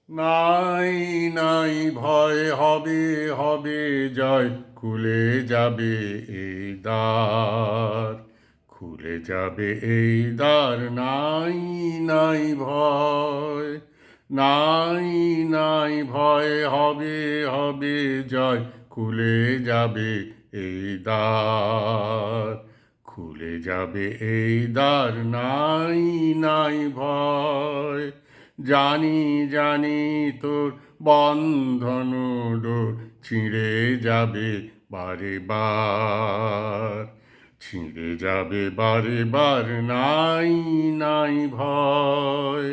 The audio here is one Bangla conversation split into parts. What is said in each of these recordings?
নাই নাই ভয়, হবে হবে জয়, খুলে যাবে এই দ্বার, খুলে যাবে এই দ্বার। নাই নাই ভয়, নাই নাই ভয়, হবে হবে জয়, খুলে যাবে এই দ্বার, খুলে যাবে এই দ্বার। নাই নাই ভয়, জানি জানি তোর বন্ধন ডোর ছিঁড়ে যাবে বারে বার, ছিঁড়ে যাবে বারে বার। নাই নাই ভয়,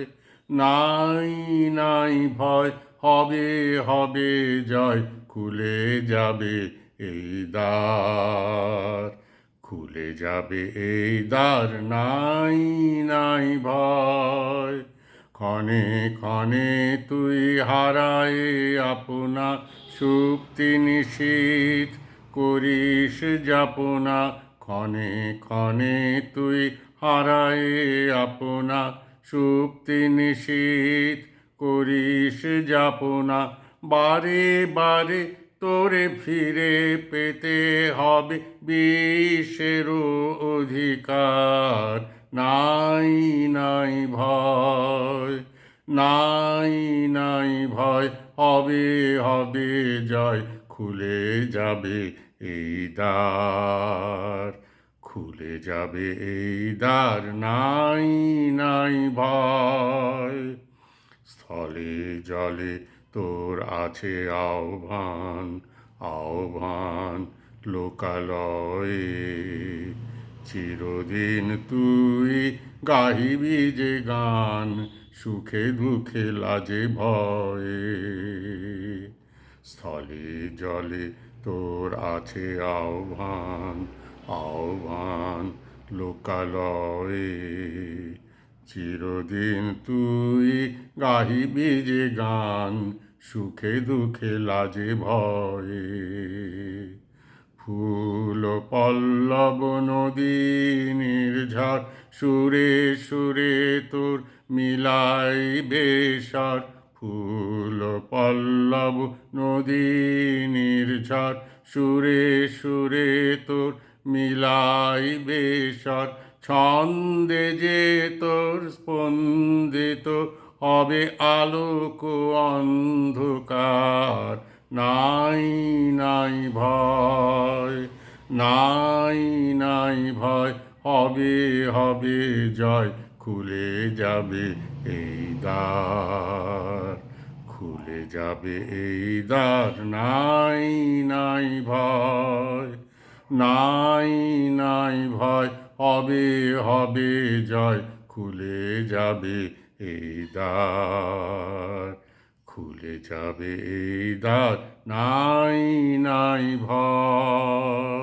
নাই নাই ভয়, হবে হবে জয়, খুলে যাবে এই দ্বার, খুলে যাবে এই দ্বার। নাই নাই ভয়, ক্ষণে ক্ষণে তুই হারায় আপনা, সুপ্তি নিশীথ করিস যাপনা। ক্ষণে ক্ষণে তুই হারায় আপনা, সুপ্তি নিশীথ করিস যাপনা। বারে বারে তোরে ফিরে পেতে হবে বিশ্বের অধিকার। নাই নাই ভয়, নাই নাই ভয়, হবে হবে জয়, খুলে যাবে এই দ্বার, খুলে যাবে এই দ্বার। নাই নাই ভয়, স্থলে জলে তোর আছে আহ্বান, আহ্বান লোকালয়ে। চিরদিন তুই গাহিবি যে গান, সুখে দুঃখে লাজে ভয়ে। স্থলে জলে তোর আছে আহ্বান, আহ্বান লোকালয়ে। চিরদিন তুই গাহিবি যে গান, সুখে দুঃখে লাজে ভয়ে। ফুল পল্লব নদী নির্ঝর, সুরে সুরে তোর মিলাইবে স্বর। ফুল পল্লব নদী নির্ঝর, সুরে সুরে তোর মিলাইবে স্বর। ছন্দে যে তোর স্পন্দিত হবে আলোক অন্ধকার। নাই নাই ভয়, নাই নাই ভয়, হবে হবে জয়, খুলে যাবে এই দ্বার, খুলে যাবে এই দ্বার। নাই নাই ভয়, নাই নাই ভয়, হবে হবে জয়, খুলে যাবে এই দ্বার, খুলে যাবে এই দ্বার। নাই নাই ভয়।